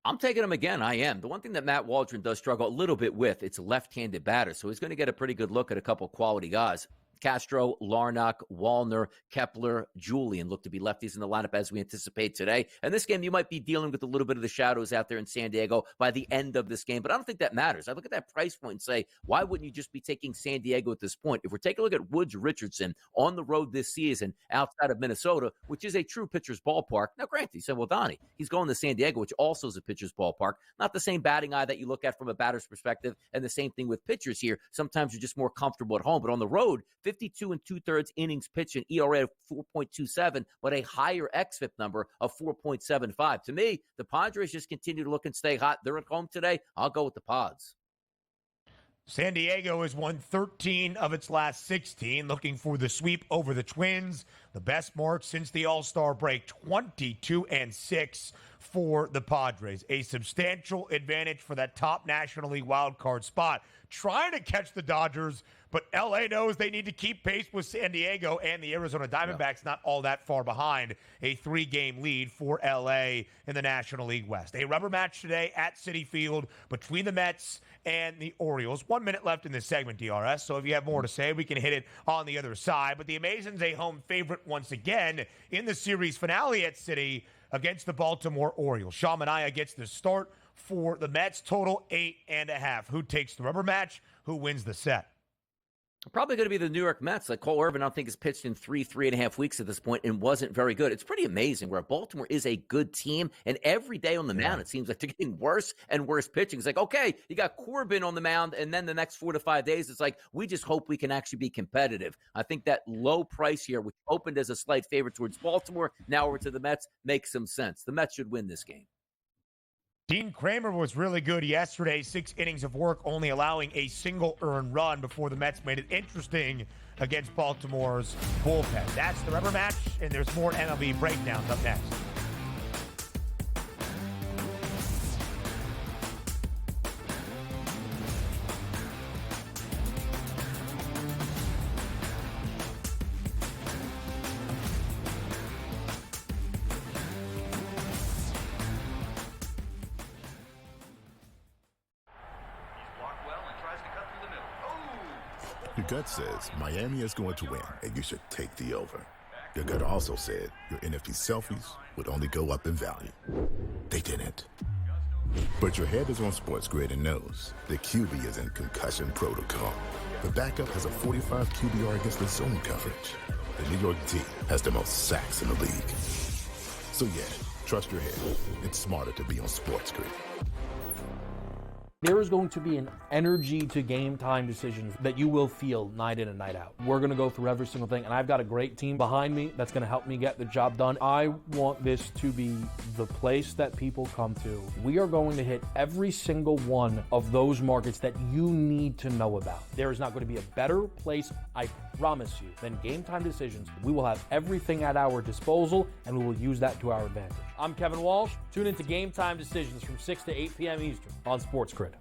I'm taking him again. I am. The one thing that Matt Waldron does struggle a little bit with, it's left-handed batter, so he's going to get a pretty good look at a couple quality guys. Castro, Larnach, Wallner, Kepler, Julian look to be lefties in the lineup as we anticipate today. And this game, you might be dealing with a little bit of the shadows out there in San Diego by the end of this game, but I don't think that matters. I look at that price point and say, why wouldn't you just be taking San Diego at this point? If we're taking a look at Woods Richardson on the road this season outside of Minnesota, which is a true pitcher's ballpark. Now, granted, you said, well, Donnie, he's going to San Diego, which also is a pitcher's ballpark. Not the same batting eye that you look at from a batter's perspective, and the same thing with pitchers here. Sometimes you're just more comfortable at home, but on the road, 52 2/3 innings pitched, an ERA of 4.27, but a higher xFIP number of 4.75. To me, the Padres just continue to look and stay hot. They're at home today. I'll go with the Pods. San Diego has won 13 of its last 16, looking for the sweep over the Twins. The best mark since the All-Star break, 22-6 for the Padres. A substantial advantage for that top National League wildcard spot. Trying to catch the Dodgers, but L.A. knows they need to keep pace with San Diego, and the Arizona Diamondbacks not all that far behind. A 3-game lead for L.A. in the National League West. A rubber match today at Citi Field between the Mets and the Orioles. 1 minute left in this segment, DRS, so if you have more to say, we can hit it on the other side. But the Amazons a home favorite once again in the series finale at Citi against the Baltimore Orioles. Sean Manaea gets the start for the Mets, total 8.5. Who takes the rubber match? Who wins the set? Probably going to be the New York Mets. Like Cole Irvin, I don't think has pitched in 3.5 weeks at this point and wasn't very good. It's pretty amazing where Baltimore is a good team, and every day on the mound, it seems like they're getting worse and worse pitching. It's like, okay, you got Corbin on the mound, and then the next 4 to 5 days, it's like, we just hope we can actually be competitive. I think that low price here, which opened as a slight favorite towards Baltimore, now over to the Mets, makes some sense. The Mets should win this game. Dean Kramer was really good yesterday. 6 innings of work, only allowing a single earned run before the Mets made it interesting against Baltimore's bullpen. That's the rubber match, and there's more MLB breakdowns up next. Your gut says Miami is going to win, and you should take the over. Your gut also said your NFT selfies would only go up in value. They didn't. But your head is on SportsGrid and knows the QB is in concussion protocol. The backup has a 45 QBR against the zone coverage. The New York D has the most sacks in the league. So yeah, trust your head. It's smarter to be on SportsGrid. There is going to be an energy to game time decisions that you will feel night in and night out. We're going to go through every single thing, and I've got a great team behind me that's going to help me get the job done. I want this to be the place that people come to. We are going to hit every single one of those markets that you need to know about. There is not going to be a better place, I promise you, than Game Time Decisions. We will have everything at our disposal, and we will use that to our advantage. I'm Kevin Walsh. Tune into Game Time Decisions from 6 to 8 p.m. Eastern on SportsGrid.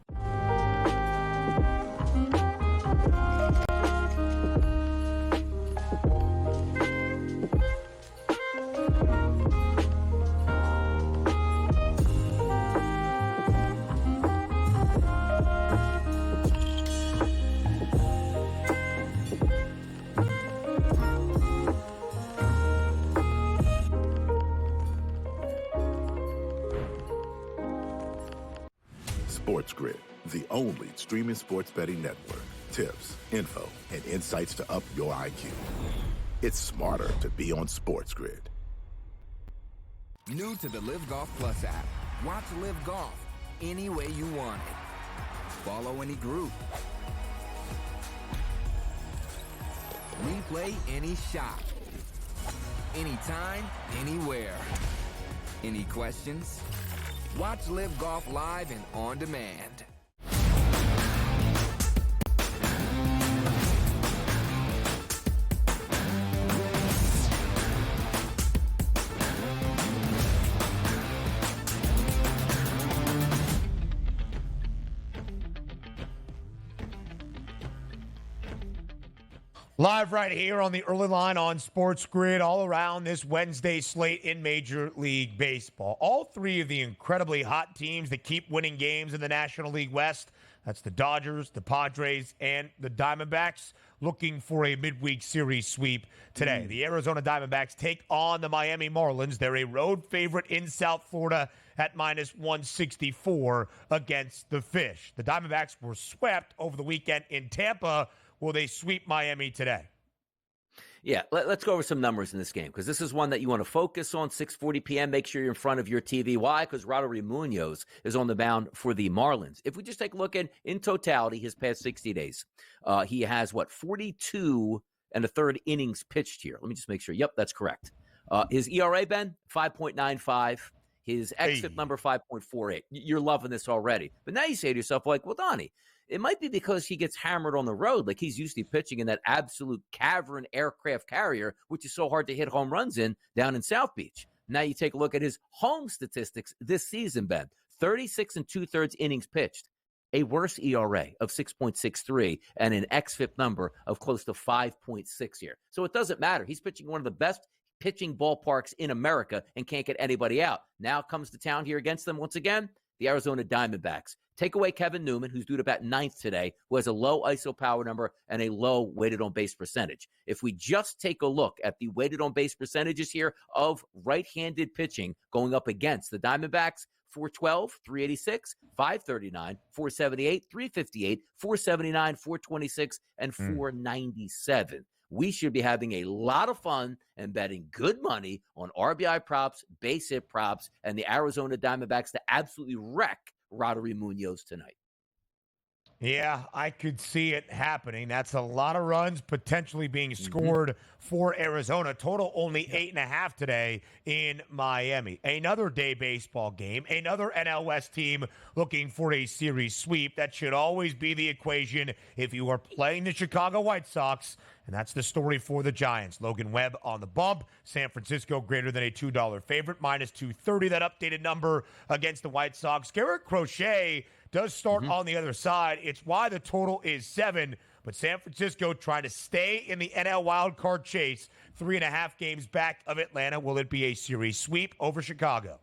SportsGrid, the only streaming sports betting network. Tips, info, and insights to up your IQ. It's smarter to be on SportsGrid. New to the Live Golf Plus app. Watch Live Golf any way you want it. Follow any group. Replay any shot. Anytime, anywhere. Any questions? Watch Live Golf live and on demand. Live right here on the early line on SportsGrid, all around this Wednesday slate in Major League Baseball. All three of the incredibly hot teams that keep winning games in the National League West, that's the Dodgers, the Padres, and the Diamondbacks, looking for a midweek series sweep today. The Arizona Diamondbacks take on the Miami Marlins. They're a road favorite in South Florida at minus 164 against the Fish. The Diamondbacks were swept over the weekend in Tampa. Will they sweep Miami today? Yeah, let's go over some numbers in this game because this is one that you want to focus on. 6:40 p.m. Make sure you're in front of your TV. Why? Because Roderick Munoz is on the mound for the Marlins. If we just take a look at in totality his past 60 days, he has 42 and a third innings pitched here. Let me just make sure. Yep, that's correct. His ERA, Ben, 5.95. His xFIP number 5.48. You're loving this already. But now you say to yourself, like, well, Donnie, it might be because he gets hammered on the road. Like he's used to pitching in that absolute cavern aircraft carrier, which is so hard to hit home runs in down in South Beach. Now you take a look at his home statistics this season, Ben. 36 and 2/3 innings pitched, a worse ERA of 6.63, and an xFIP number of close to 5.6 here. So it doesn't matter. He's pitching one of the best pitching ballparks in America and can't get anybody out. Now comes to town here against them once again, the Arizona Diamondbacks. Take away Kevin Newman, who's due to bat ninth today, who has a low ISO power number and a low weighted on base percentage. If we just take a look at the weighted on base percentages here of right-handed pitching going up against the Diamondbacks, 412, 386, 539, 478, 358, 479, 426, and 497. We should be having a lot of fun and betting good money on RBI props, base hit props, and the Arizona Diamondbacks to absolutely wreck Roderick Munoz tonight. Yeah, I could see it happening. That's a lot of runs potentially being scored for Arizona. Total only 8.5 today in Miami. Another day baseball game. Another NL West team looking for a series sweep. That should always be the equation if you are playing the Chicago White Sox. And that's the story for the Giants. Logan Webb on the bump. San Francisco greater than a $2 favorite. Minus 230, that updated number against the White Sox. Garrett Crochet does start on the other side. It's why the total is 7. But San Francisco trying to stay in the NL wildcard chase. 3.5 games back of Atlanta. Will it be a series sweep over Chicago?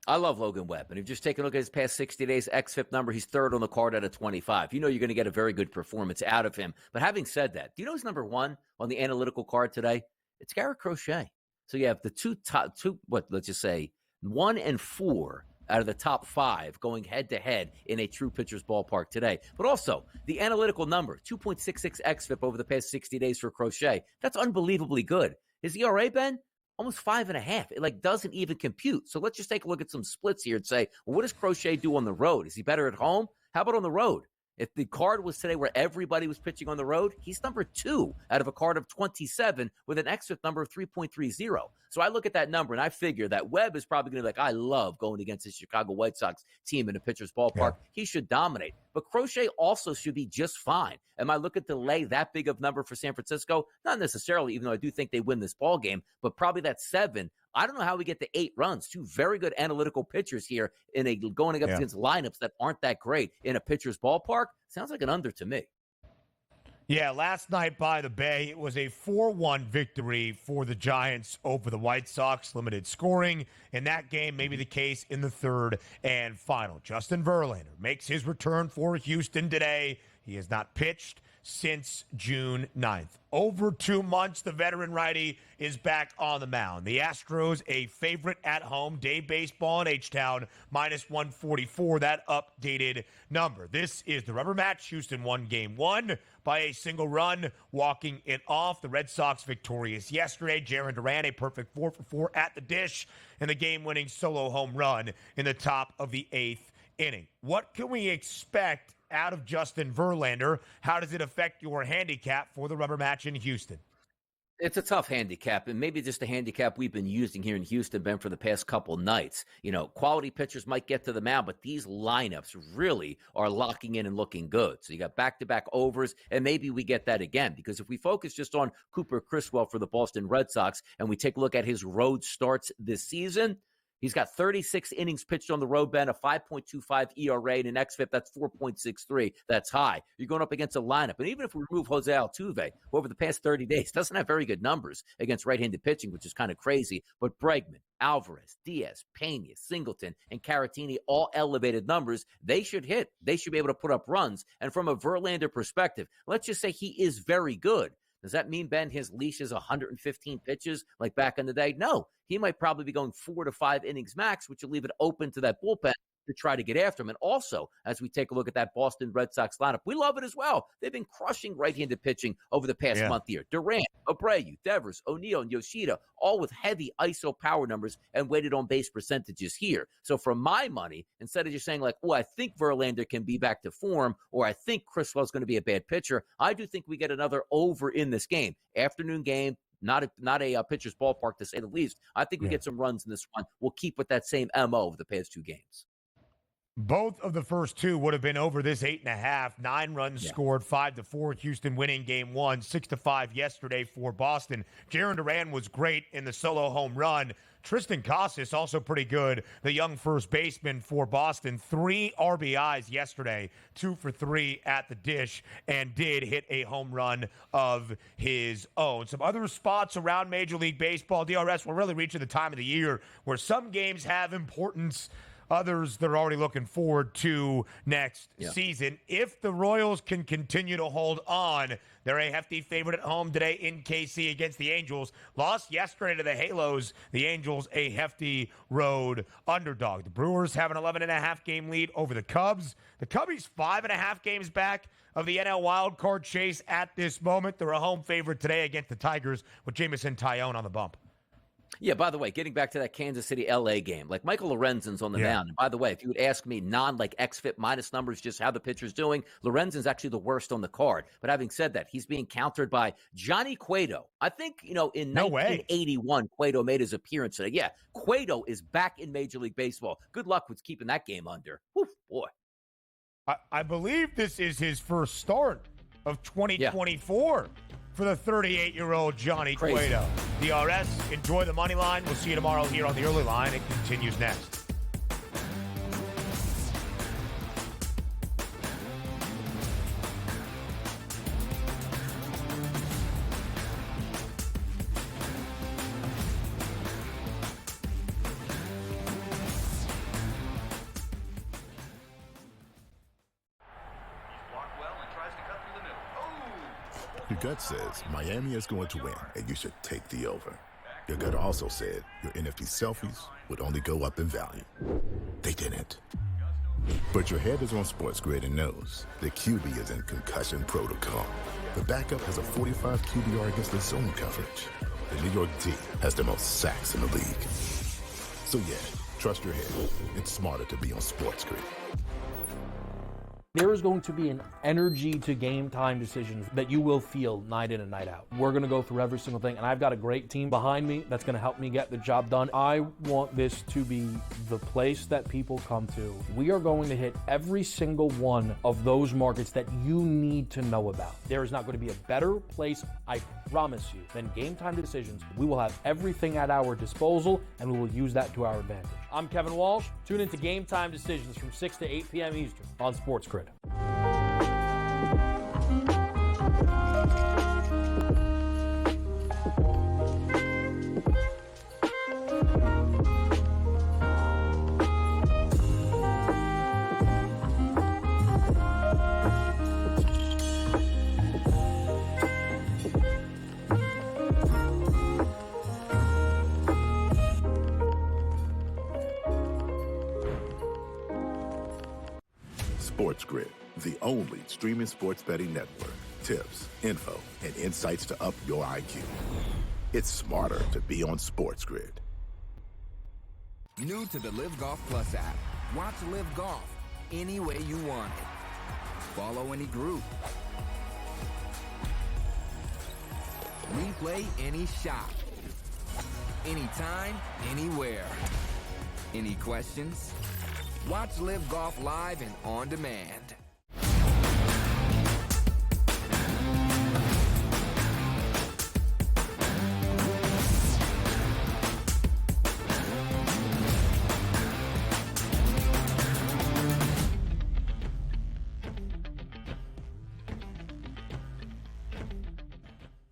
I love Logan Webb. And if you just take a look at his past 60 days xFIP number, he's third on the card out of 25. You know you're going to get a very good performance out of him. But having said that, do you know who's number 1 on the analytical card today? It's Garrett Crochet. So you have the let's just say 1 and 4 out of the top 5 going head-to-head in a true pitcher's ballpark today. But also, the analytical number, 2.66 xFIP over the past 60 days for Crochet. That's unbelievably good. His ERA, Ben? Almost 5.5. It doesn't even compute. So let's just take a look at some splits here and say, well, what does Crochet do on the road? Is he better at home? How about on the road? If the card was today where everybody was pitching on the road, he's number 2 out of a card of 27 with an xFIP number of 3.30. So I look at that number and I figure that Webb is probably going to be like, I love going against the Chicago White Sox team in a pitcher's ballpark. Yeah. He should dominate. But Crochet also should be just fine. Am I looking to lay that big of number for San Francisco? Not necessarily, even though I do think they win this ball game, but probably that 7. I don't know how we get to 8 runs. 2 very good analytical pitchers here going up against lineups that aren't that great in a pitcher's ballpark. Sounds like an under to me. Yeah, last night by the Bay, it was a 4-1 victory for the Giants over the White Sox. Limited scoring in that game, maybe the case in the third and final. Justin Verlander makes his return for Houston today. He has not pitched since June 9th. Over 2 months, the veteran righty is back on the mound. The Astros, a favorite at home, day baseball in H-Town, minus 144, that updated number. This is the rubber match. Houston won game 1 by a single run, walking it off. The Red Sox victorious yesterday. Jarren Duran, a perfect 4-for-4 at the dish, and the game-winning solo home run in the top of the 8th inning. What can we expect out of Justin Verlander? How does it affect your handicap for the rubber match in Houston? It's a tough handicap, and maybe just a handicap we've been using here in Houston, Ben, for the past couple nights. You know, quality pitchers might get to the mound, but these lineups really are locking in and looking good. So you got back-to-back overs, and maybe we get that again, because if we focus just on Cooper Criswell for the Boston Red Sox, and we take a look at his road starts this season, He's got 36 innings pitched on the road, Ben, a 5.25 ERA, and an xFIP that's 4.63. That's high. You're going up against a lineup. And even if we remove Jose Altuve, who over the past 30 days doesn't have very good numbers against right-handed pitching, which is kind of crazy, but Bregman, Alvarez, Diaz, Pena, Singleton, and Caratini, all elevated numbers. They should hit. They should be able to put up runs. And from a Verlander perspective, let's just say he is very good. Does that mean, Ben, his leash is 115 pitches like back in the day? No. He might probably be going 4 to 5 innings max, which will leave it open to that bullpen to try to get after him. And also, as we take a look at that Boston Red Sox lineup, we love it as well. They've been crushing right-handed pitching over the past month here. Durant, Abreu, Devers, O'Neill, and Yoshida, all with heavy ISO power numbers and weighted on base percentages here. So for my money, instead of just saying like, oh, I think Verlander can be back to form, or I think Criswell's going to be a bad pitcher, I do think we get another over in this game. Afternoon game, not a pitcher's ballpark to say the least. I think we get some runs in this one. We'll keep with that same MO of the past 2 games. Both of the first 2 would have been over this 8.5. 9 runs scored, 5-4. Houston winning game 1, 6-5 yesterday for Boston. Jarren Duran was great in the solo home run. Tristan Casas also pretty good, the young first baseman for Boston. 3 RBIs yesterday, 2 for 3 at the dish, and did hit a home run of his own. Some other spots around Major League Baseball. DRS, we're really reaching the time of the year where some games have importance. Others they're already looking forward to next season. If the Royals can continue to hold on, they're a hefty favorite at home today in KC against the Angels. Lost yesterday to the Halos. The Angels a hefty road underdog. The Brewers have an 11.5 game lead over the Cubs. The Cubbies 5.5 games back of the NL wildcard chase at this moment. They're a home favorite today against the Tigers with Jameson Taillon on the bump. Yeah, by the way, getting back to that Kansas City-LA game, like Michael Lorenzen's on the mound. And by the way, if you would ask me xFIP minus numbers, just how the pitcher's doing, Lorenzen's actually the worst on the card. But having said that, he's being countered by Johnny Cueto. I think, in 1981, Cueto made his appearance today. Yeah, Cueto is back in Major League Baseball. Good luck with keeping that game under. Whew, boy. I believe this is his first start of 2024. For the 38-year-old Johnny Cueto. DRS, enjoy the money line. We'll see you tomorrow here on the early line. It continues next. Your gut says Miami is going to win, and you should take the over. Your gut also said your NFT selfies would only go up in value. They didn't. But your head is on SportsGrid and knows the QB is in concussion protocol. The backup has a 45 QBR against the zone coverage. The New York D has the most sacks in the league. So yeah, trust your head. It's smarter to be on SportsGrid. There is going to be an energy to game time decisions that you will feel night in and night out. We're going to go through every single thing, and I've got a great team behind me that's going to help me get the job done. I want this to be the place that people come to. We are going to hit every single one of those markets that you need to know about. There is not going to be a better place, I promise you, than Game Time Decisions. We will have everything at our disposal, and we will use that to our advantage. I'm Kevin Walsh. Tune into Game Time Decisions from 6 to 8 p.m. Eastern on SportsGrid. SportsGrid, the only streaming sports betting network. Tips, info, and insights to up your IQ. It's smarter to be on SportsGrid. New to the Live Golf Plus app. Watch Live Golf any way you want it. Follow any group. Replay any shot. Anytime, anywhere. Any questions? Watch Live Golf live and on demand.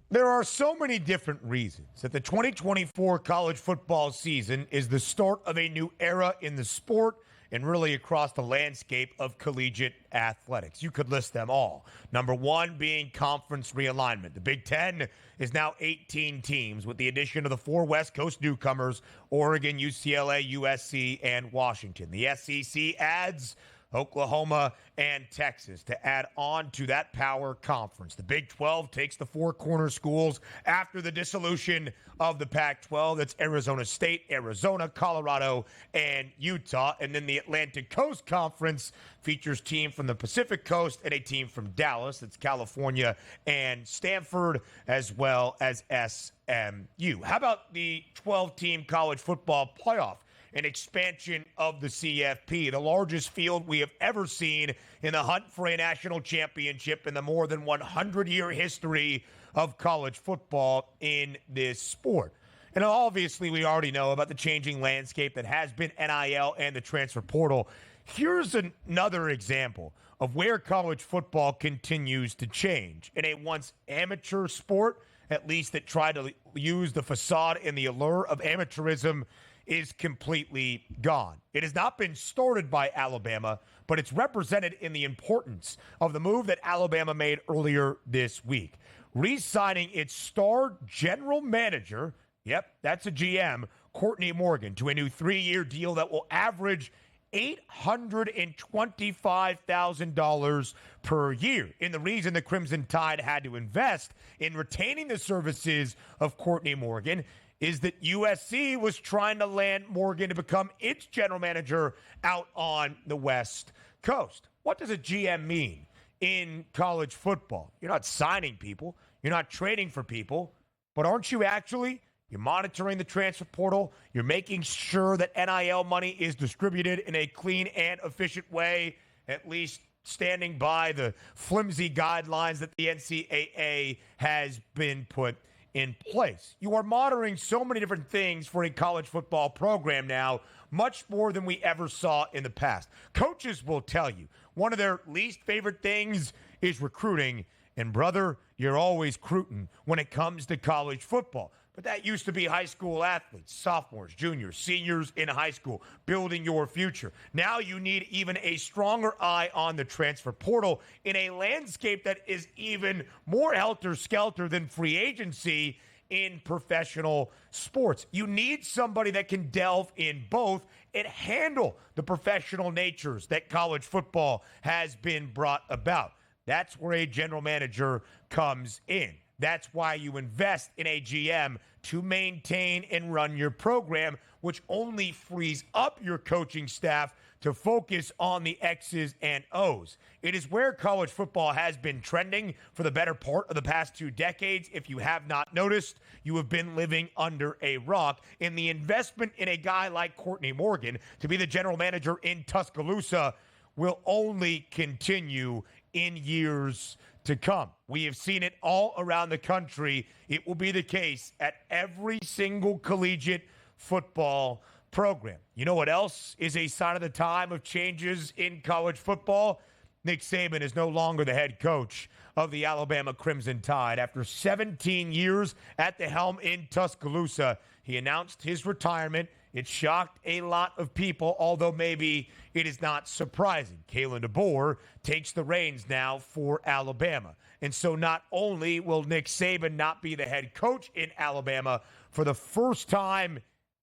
There are so many different reasons that the 2024 college football season is the start of a new era in the sport and really across the landscape of collegiate athletics. You could list them all. Number one being conference realignment. The Big Ten is now 18 teams with the addition of the 4 West Coast newcomers, Oregon, UCLA, USC, and Washington. The SEC adds Oklahoma and Texas to add on to that power conference. The Big 12 takes the 4 corner schools after the dissolution of the Pac-12. That's Arizona State, Arizona, Colorado, and Utah. And then the Atlantic Coast Conference features team from the Pacific Coast and a team from Dallas. That's California and Stanford, as well as SMU. How about the 12-team college football playoff? An expansion of the CFP, the largest field we have ever seen in the hunt for a national championship in the more than 100-year history of college football in this sport. And obviously, we already know about the changing landscape that has been NIL and the transfer portal. Here's another example of where college football continues to change. In a once amateur sport, at least that tried to use the facade and the allure of amateurism, is completely gone. It has not been started by Alabama, but it's represented in the importance of the move that Alabama made earlier this week. Re-signing its star general manager, yep, that's a GM, Courtney Morgan, to a new 3-year deal that will average $825,000 per year. And the reason the Crimson Tide had to invest in retaining the services of Courtney Morgan is that USC was trying to land Morgan to become its general manager out on the West Coast. What does a GM mean in college football? You're not signing people. You're not trading for people. But aren't you actually? You're monitoring the transfer portal. You're making sure that NIL money is distributed in a clean and efficient way, at least standing by the flimsy guidelines that the NCAA has been put in place. You are monitoring so many different things for a college football program now, much more than we ever saw in the past. Coaches will tell you one of their least favorite things is recruiting. And brother, you're always recruiting when it comes to college football. But that used to be high school athletes, sophomores, juniors, seniors in high school, building your future. Now you need even a stronger eye on the transfer portal in a landscape that is even more helter-skelter than free agency in professional sports. You need somebody that can delve in both and handle the professional natures that college football has been brought about. That's where a general manager comes in. That's why you invest in a GM to maintain and run your program, which only frees up your coaching staff to focus on the X's and O's. It is where college football has been trending for the better part of the past 2 decades. If you have not noticed, you have been living under a rock. And the investment in a guy like Courtney Morgan to be the general manager in Tuscaloosa will only continue in years to come. We have seen it all around the country. It will be the case at every single collegiate football program. You know what else is a sign of the time of changes in college football? Nick Saban is no longer the head coach of the Alabama Crimson Tide. After 17 years at the helm in Tuscaloosa, he announced his retirement. It shocked a lot of people, although maybe it is not surprising. Kalen DeBoer takes the reins now for Alabama. And so not only will Nick Saban not be the head coach in Alabama for the first time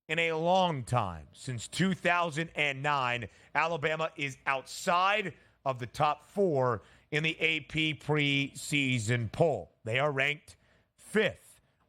in a long time, since 2009, Alabama is outside of the top 4 in the AP preseason poll. They are ranked 5th.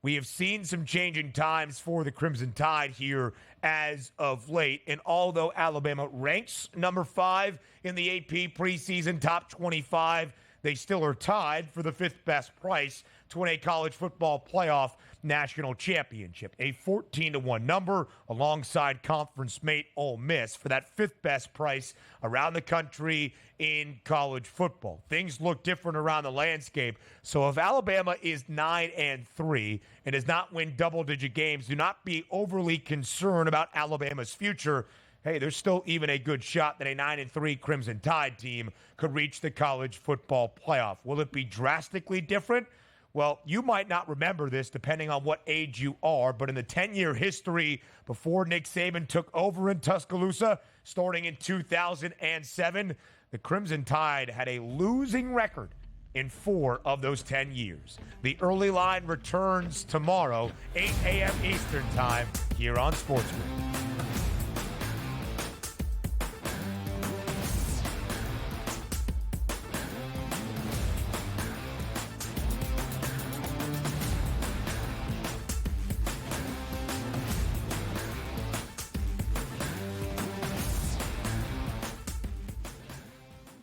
We have seen some changing times for the Crimson Tide here as of late. And although Alabama ranks number 5 in the AP preseason top 25, they still are tied for the 5th best price to win a college football playoff national championship. A 14-1 number alongside conference mate Ole Miss for that 5th best price around the country in college football. Things look different around the landscape. So if Alabama is 9-3 and does not win double-digit games, do not be overly concerned about Alabama's future. Hey, there's still even a good shot that a 9-3 Crimson Tide team could reach the college football playoff. Will it be drastically different? Well, you might not remember this depending on what age you are, but in the 10-year history before Nick Saban took over in Tuscaloosa, starting in 2007, the Crimson Tide had a losing record in 4 of those 10 years. The early line returns tomorrow, 8 a.m. Eastern Time, here on SportsGrid.